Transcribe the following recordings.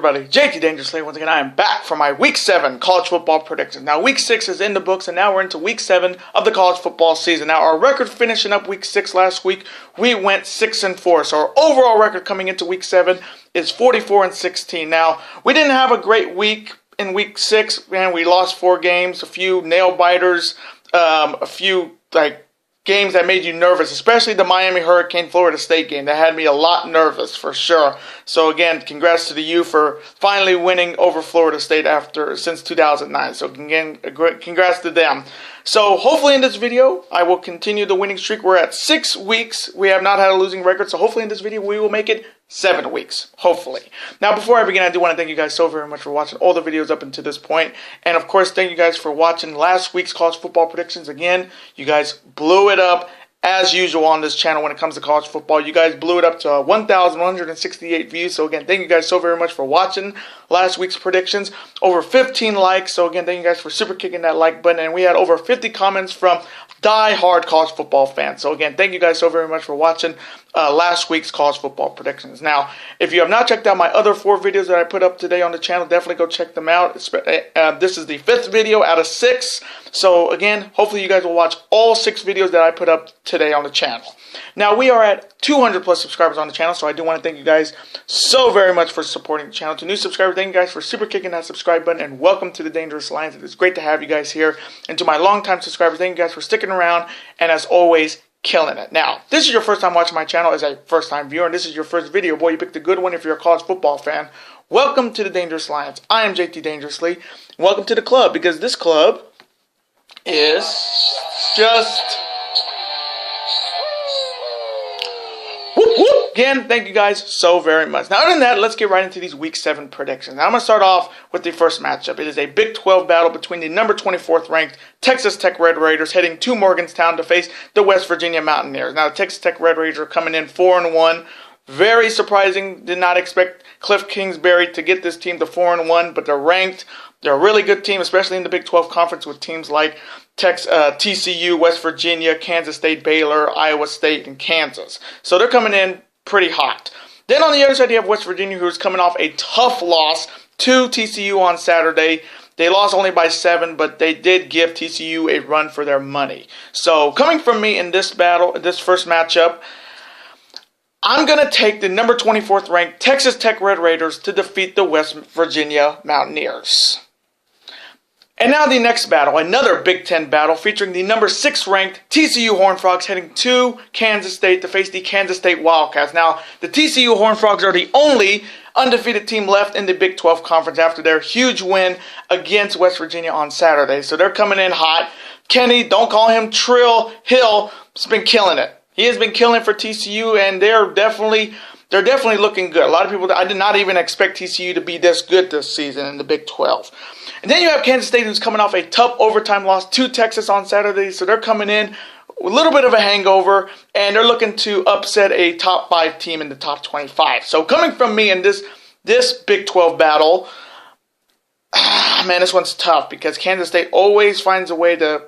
everybody? JT Dangerously. Once again, I am back for my Week 7 college football predictions. Now, Week 6 is in the books, and now we're into Week 7 of the college football season. Now, our record finishing up Week 6 last week, we went 6-4. So our overall record coming into Week 7 is 44-16. Now, we didn't have a great week in Week 6. Man, we lost 4 games, a few nail-biters, a few, games that made you nervous, especially the Miami Hurricane Florida State game. That had me a lot nervous for sure. So again, congrats to the U for finally winning over Florida State since 2009. So again, congrats to them. So hopefully in this video, I will continue the winning streak. We're at 6 weeks. We have not had a losing record. So hopefully in this video, we will make it 7 weeks, hopefully. Now, before I begin, I do want to thank you guys so very much for watching all the videos up until this point. And, of course, thank you guys for watching last week's college football predictions. Again, you guys blew it up as usual on this channel when it comes to college football. You guys blew it up to 1,168 views. So, again, thank you guys so very much for watching last week's predictions. Over 15 likes. So, again, thank you guys for super kicking that like button. And we had over 50 comments from die-hard college football fans. So, again, thank you guys so very much for watching last week's college football predictions. Now, if you have not checked out my other 4 videos that I put up today on the channel, definitely go check them out. This is the 5th video out of 6. So, again, hopefully you guys will watch all 6 videos that I put up today on the channel. Now, we are at 200 plus subscribers on the channel, so I do want to thank you guys so very much for supporting the channel. To new subscribers, thank you guys for super kicking that subscribe button, and welcome to the Dangerous Alliance. It is great to have you guys here. And to my longtime subscribers, thank you guys for sticking around, and as always, killing it. Now, this is your first time watching my channel as a first-time viewer, and this is your first video. Boy, you picked a good one if you're a college football fan. Welcome to the Dangerous Alliance. I am JT Dangerously. Welcome to the club, because this club is just... whoop, whoop. Again, thank you guys so very much. Now, other than that, let's get right into these Week 7 predictions. Now, I'm going to start off with the first matchup. It is a Big 12 battle between the number 24th ranked Texas Tech Red Raiders heading to Morgantown to face the West Virginia Mountaineers. Now, the Texas Tech Red Raiders are coming in 4-1. Very surprising. Did not expect Cliff Kingsbury to get this team to 4-1, but they're ranked. They're a really good team, especially in the Big 12 Conference with teams like TCU, West Virginia, Kansas State, Baylor, Iowa State, and Kansas. So they're coming in pretty hot. Then on the other side, you have West Virginia, who's coming off a tough loss to TCU on Saturday. They lost only by 7, but they did give TCU a run for their money. So coming from me in this battle, this first matchup, I'm going to take the number 24th ranked Texas Tech Red Raiders to defeat the West Virginia Mountaineers. And now the next battle, another Big 10 battle featuring the number 6 ranked TCU Horned Frogs heading to Kansas State to face the Kansas State Wildcats. Now, the TCU Horned Frogs are the only undefeated team left in the Big 12 Conference after their huge win against West Virginia on Saturday. So they're coming in hot. Kenny, don't call him Trill Hill, has been killing it. He has been killing for TCU, and they're definitely looking good. A lot of people, I did not even expect TCU to be this good this season in the Big 12. And then you have Kansas State, who's coming off a tough overtime loss to Texas on Saturday. So they're coming in a little bit of a hangover, and they're looking to upset a top 5 team in the top 25. So coming from me in this Big 12 battle, man, this one's tough because Kansas State always finds a way to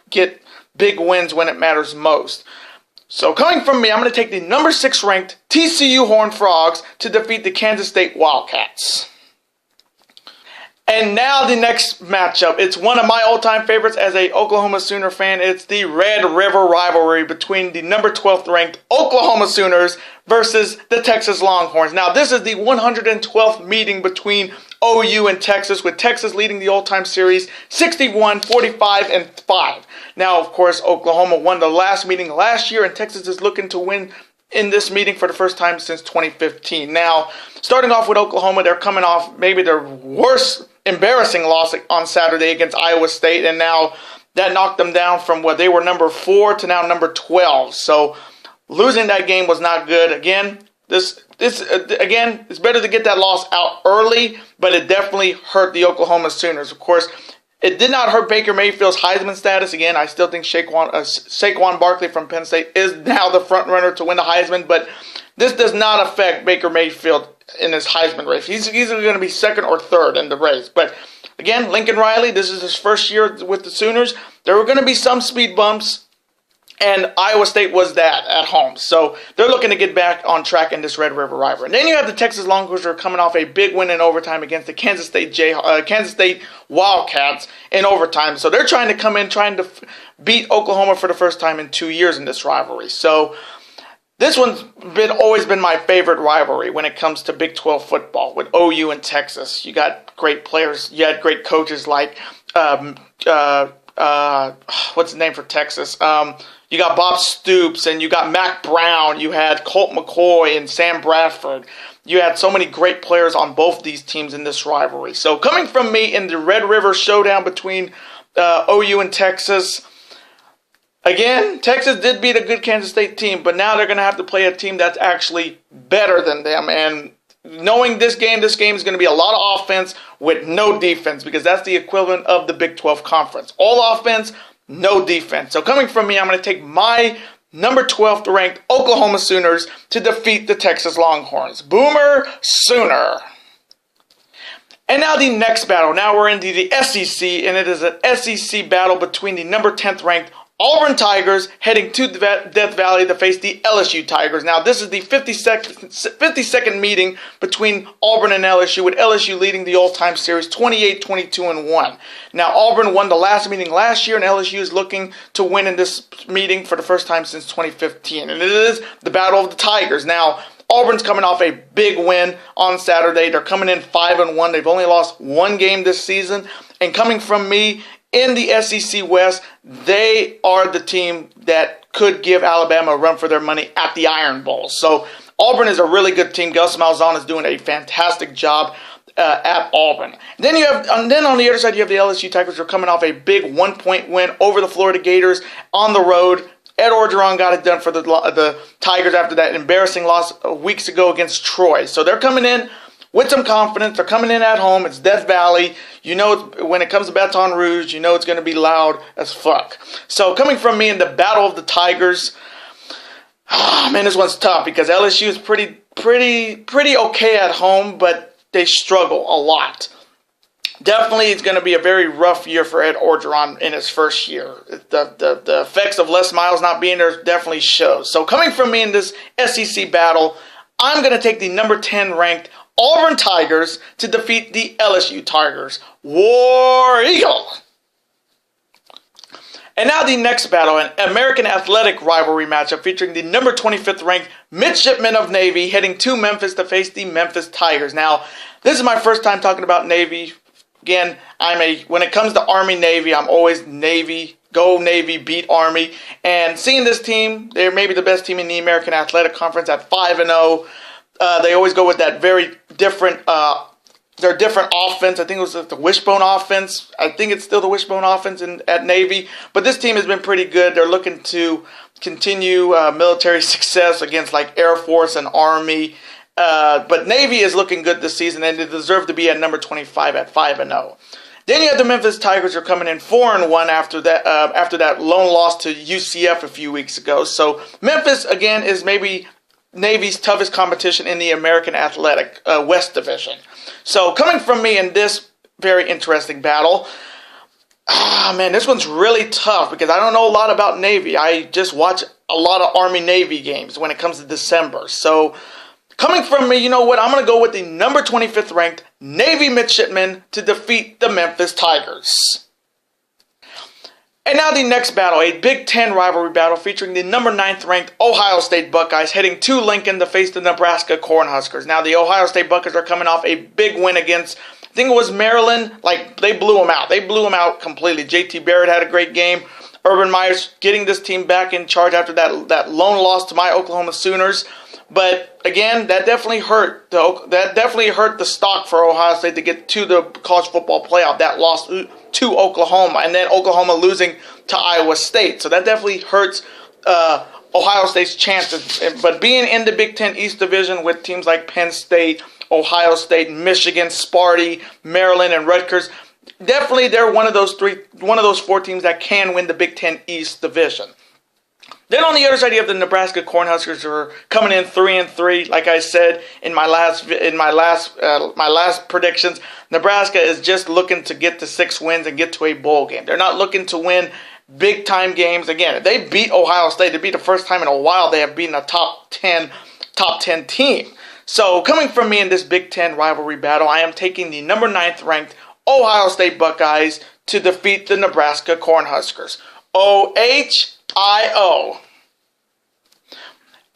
get big wins when it matters most. So coming from me, I'm going to take the number 6 ranked TCU Horned Frogs to defeat the Kansas State Wildcats. And now the next matchup. It's one of my all-time favorites as a Oklahoma Sooner fan. It's the Red River rivalry between the number 12th ranked Oklahoma Sooners versus the Texas Longhorns. Now, this is the 112th meeting between OU and Texas, with Texas leading the all-time series 61, 45, and 5. Now, of course, Oklahoma won the last meeting last year, and Texas is looking to win in this meeting for the first time since 2015. Now, starting off with Oklahoma, they're coming off maybe their worst embarrassing loss on Saturday against Iowa State, and now that knocked them down from what they were number 4 to now number 12. So losing that game was not good. Again, it's better to get that loss out early, but it definitely hurt the Oklahoma Sooners. Of course, it did not hurt Baker Mayfield's Heisman status. Again, I still think Saquon Barkley from Penn State is now the front runner to win the Heisman, but this does not affect Baker Mayfield in his Heisman race. He's easily going to be 2nd or 3rd in the race. But again, Lincoln Riley, this is his first year with the Sooners. There were going to be some speed bumps. And Iowa State was that at home. So they're looking to get back on track in this Red River rivalry. And then you have the Texas Longhorns who are coming off a big win in overtime against the Kansas State Wildcats in overtime. So they're trying to come in, trying to beat Oklahoma for the first time in 2 years in this rivalry. So this one's always been my favorite rivalry when it comes to Big 12 football with OU and Texas. You got great players. You had great coaches like what's the name for Texas? You got Bob Stoops, and you got Mac Brown. You had Colt McCoy and Sam Bradford. You had so many great players on both these teams in this rivalry. So coming from me in the Red River showdown between OU and Texas, again, Texas did beat a good Kansas State team, but now they're going to have to play a team that's actually better than them. And knowing this game is going to be a lot of offense with no defense, because that's the equivalent of the Big 12 Conference. All offense, no defense. So coming from me, I'm going to take my number 12th ranked Oklahoma Sooners to defeat the Texas Longhorns. Boomer Sooner. And now the next battle. Now we're into the SEC, and it is an SEC battle between the number 10th ranked Auburn Tigers heading to Death Valley to face the LSU Tigers. Now, this is the 52nd meeting between Auburn and LSU, with LSU leading the all-time series 28-22-1. Now, Auburn won the last meeting last year, and LSU is looking to win in this meeting for the first time since 2015. And it is the Battle of the Tigers. Now, Auburn's coming off a big win on Saturday. They're coming in 5-1. They've only lost one game this season. And coming from me, in the SEC West, they are the team that could give Alabama a run for their money at the Iron Bowl. So Auburn is a really good team. Gus Malzahn is doing a fantastic job at Auburn. Then on the other side, you have the LSU Tigers who are coming off a big 1-point win over the Florida Gators on the road. Ed Orgeron got it done for the Tigers after that embarrassing loss weeks ago against Troy. So they're coming in with some confidence. They're coming in at home. It's Death Valley. You know, when it comes to Baton Rouge, you know it's going to be loud as fuck. So coming from me in the Battle of the Tigers, man, this one's tough because LSU is pretty okay at home, but they struggle a lot. Definitely, it's going to be a very rough year for Ed Orgeron in his first year. The effects of Les Miles not being there definitely shows. So coming from me in this SEC battle, I'm going to take the number 10 ranked Auburn Tigers to defeat the LSU Tigers. War Eagle! And now the next battle, an American Athletic rivalry matchup featuring the number 25th ranked Midshipmen of Navy heading to Memphis to face the Memphis Tigers. Now, this is my first time talking about Navy. Again, when it comes to Army Navy, I'm always Navy. Go Navy, beat Army. And seeing this team, they're maybe the best team in the American Athletic Conference at 5-0. They always go with that very different, their different offense. I think it was the wishbone offense. I think it's still the wishbone offense at Navy. But this team has been pretty good. They're looking to continue military success against like Air Force and Army. But Navy is looking good this season, and they deserve to be at number 25 at 5-0. Then you have the Memphis Tigers who are coming in 4-1 after that lone loss to UCF a few weeks ago. So Memphis, again, is maybe Navy's toughest competition in the American Athletic West Division. So coming from me in this very interesting battle, man, this one's really tough because I don't know a lot about Navy. I just watch a lot of Army-Navy games when it comes to December. So coming from me, you know what? I'm going to go with the number 25th ranked Navy Midshipmen to defeat the Memphis Tigers. And now the next battle, a Big Ten rivalry battle featuring the number 9th ranked Ohio State Buckeyes heading to Lincoln to face the Nebraska Cornhuskers. Now the Ohio State Buckeyes are coming off a big win against, I think it was Maryland. Like, they blew them out. They blew them out completely. JT Barrett had a great game. Urban Meyer's getting this team back in charge after that lone loss to my Oklahoma Sooners. But again, that definitely hurt. That definitely hurt the stock for Ohio State to get to the college football playoff. That loss to Oklahoma, and then Oklahoma losing to Iowa State. So that definitely hurts Ohio State's chances. But being in the Big Ten East Division with teams like Penn State, Ohio State, Michigan, Sparty, Maryland, and Rutgers, definitely they're one of those four teams that can win the Big Ten East Division. Then on the other side, you have the Nebraska Cornhuskers who are coming in 3-3. Like I said in my last predictions, Nebraska is just looking to get to 6 wins and get to a bowl game. They're not looking to win big-time games. Again, they beat Ohio State. It'd be the first time in a while they have beaten a top 10 team. So coming from me in this Big Ten rivalry battle, I am taking the number 9th ranked Ohio State Buckeyes to defeat the Nebraska Cornhuskers. OHIO.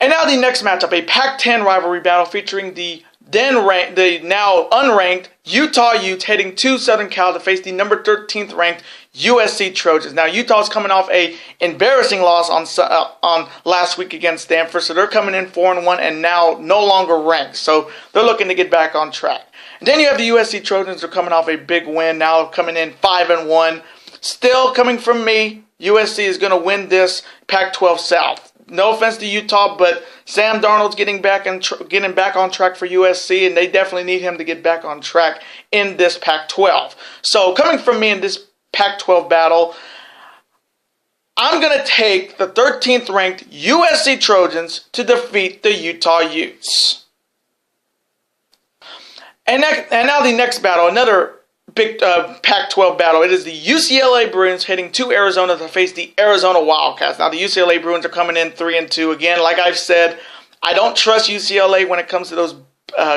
And now the next matchup, a Pac-10 rivalry battle featuring the now unranked Utah Utes heading to Southern Cal to face the number 13th ranked USC Trojans. Now Utah's coming off a embarrassing loss on last week against Stanford, so they're coming in 4-1 and now no longer ranked. So they're looking to get back on track. And then you have the USC Trojans, are coming off a big win, now coming in 5-1. Still coming from me, USC is going to win this Pac-12 South. No offense to Utah, but Sam Darnold's getting back on track for USC, and they definitely need him to get back on track in this Pac-12. So coming from me in this Pac-12 battle, I'm going to take the 13th ranked USC Trojans to defeat the Utah Utes. And now the next battle, another big Pac-12 battle. It is the UCLA Bruins heading to Arizona to face the Arizona Wildcats. Now, the UCLA Bruins are coming in 3-2. Again, like I've said, I don't trust UCLA when it comes to those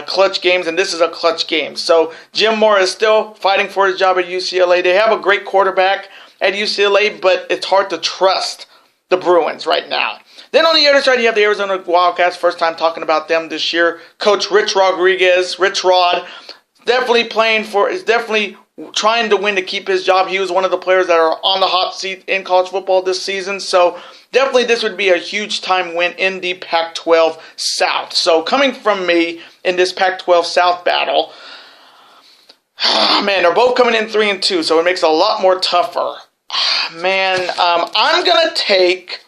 clutch games, and this is a clutch game. So, Jim Moore is still fighting for his job at UCLA. They have a great quarterback at UCLA, but it's hard to trust the Bruins right now. Then on the other side, you have the Arizona Wildcats. First time talking about them this year. Coach Rich Rod, definitely definitely trying to win to keep his job. He was one of the players that are on the hot seat in college football this season. So definitely this would be a huge time win in the Pac-12 South. So coming from me in this Pac-12 South battle, man, they're both coming in 3-2, so it makes it a lot more tougher. Man, I'm gonna take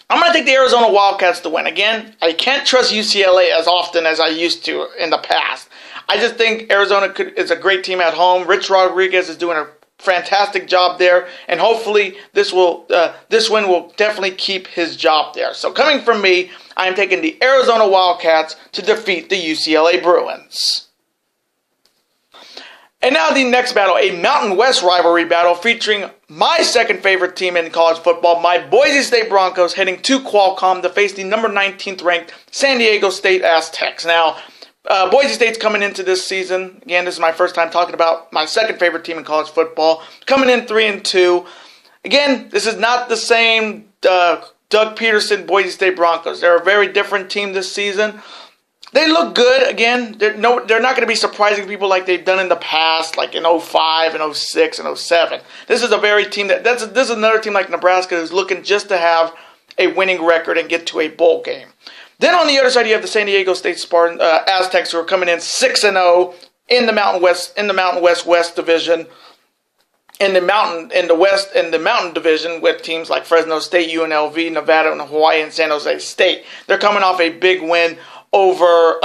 the Arizona Wildcats to win. Again, I can't trust UCLA as often as I used to in the past. I just think Arizona is a great team at home. Rich Rodriguez is doing a fantastic job there, and hopefully this win will definitely keep his job there. So coming from me, I am taking the Arizona Wildcats to defeat the UCLA Bruins. And now the next battle, a Mountain West rivalry battle featuring my second favorite team in college football, my Boise State Broncos, heading to Qualcomm to face the number 19th ranked San Diego State Aztecs. Now, Boise State's coming into this season. Again, this is my first time talking about my second favorite team in college football. Coming in 3-2. Again, this is not the same Doug Peterson Boise State Broncos. They're a very different team this season. They look good. Again, they're not going to be surprising people like they've done in the past, like in 05 and 06 and 07. This is a very team this is another team like Nebraska who's looking just to have a winning record and get to a bowl game. Then on the other side, you have the San Diego State Aztecs, who are coming in 6-0 in the Mountain West Division. In the Mountain Division with teams like Fresno State, UNLV, Nevada, and Hawaii, and San Jose State. They're coming off a big win over.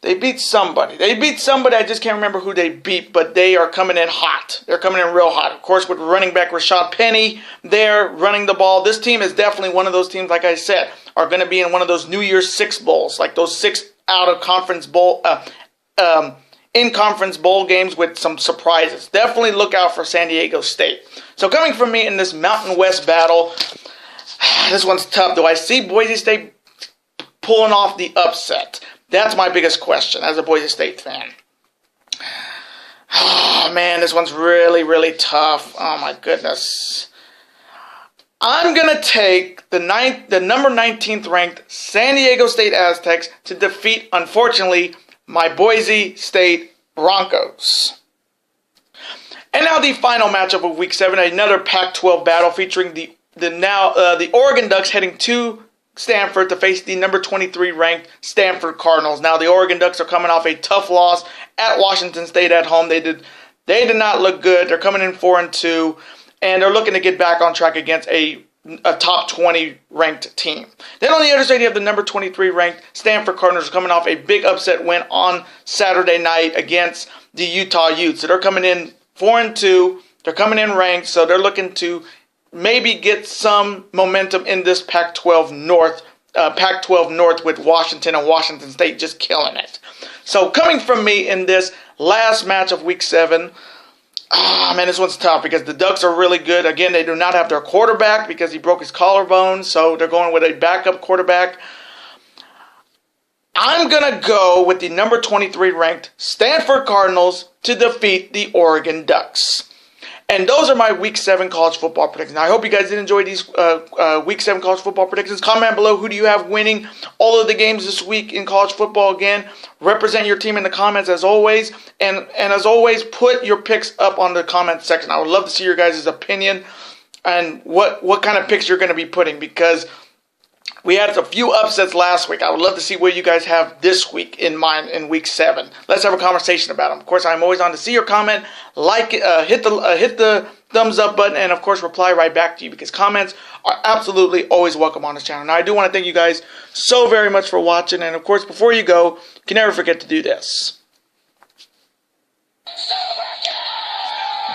They beat somebody. I just can't remember who they beat, but they are coming in hot. They're coming in real hot. Of course, with running back Rashad Penny there running the ball. This team is definitely one of those teams, like I said, are going to be in one of those New Year's Six bowls, like those 6 out-of-conference bowl, in-conference bowl games with some surprises. Definitely look out for San Diego State. So coming from me in this Mountain West battle, this one's tough. Do I see Boise State pulling off the upset? That's my biggest question as a Boise State fan. Oh, man, this one's really, really tough. Oh, my goodness. I'm going to take the number 19th ranked San Diego State Aztecs to defeat, unfortunately, my Boise State Broncos. And now the final matchup of Week 7, another Pac-12 battle featuring the Oregon Ducks heading to Stanford to face the number 23 ranked Stanford Cardinals. Now the Oregon Ducks are coming off a tough loss at Washington State at home. They did not look good. They're coming in 4-2, and they're looking to get back on track against a top 20 ranked team. Then on the other side, you have the number 23 ranked Stanford Cardinals coming off a big upset win on Saturday night against the Utah Utes. So they're coming in 4-2. They're coming in ranked, so they're looking to maybe get some momentum in this Pac-12 North with Washington and Washington State just killing it. So coming from me in this last match of Week 7, Man, this one's tough because the Ducks are really good. Again, they do not have their quarterback because he broke his collarbone, so they're going with a backup quarterback. I'm going to go with the number 23 ranked Stanford Cardinals to defeat the Oregon Ducks. And those are my Week 7 college football predictions. Now, I hope you guys did enjoy these Week 7 college football predictions. Comment below, who do you have winning all of the games this week in college football? Again, represent your team in the comments as always. And as always, put your picks up on the comment section. I would love to see your guys' opinion and what kind of picks you're going to be putting, because we had a few upsets last week. I would love to see what you guys have this week in mind in Week 7. Let's have a conversation about them. Of course, I'm always on to see your comment, hit the thumbs up button, and of course, reply right back to you, because comments are absolutely always welcome on this channel. Now, I do want to thank you guys so very much for watching, and of course, before you go, you can never forget to do this.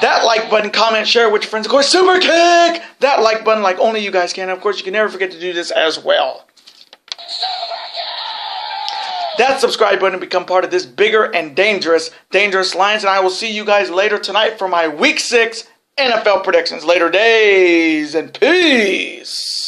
That like button, comment, share with your friends. Of course, super kick that like button like only you guys can. Of course, you can never forget to do this as well. That subscribe button to become part of this bigger and dangerous alliance. And I will see you guys later tonight for my Week 6 NFL predictions. Later days and peace.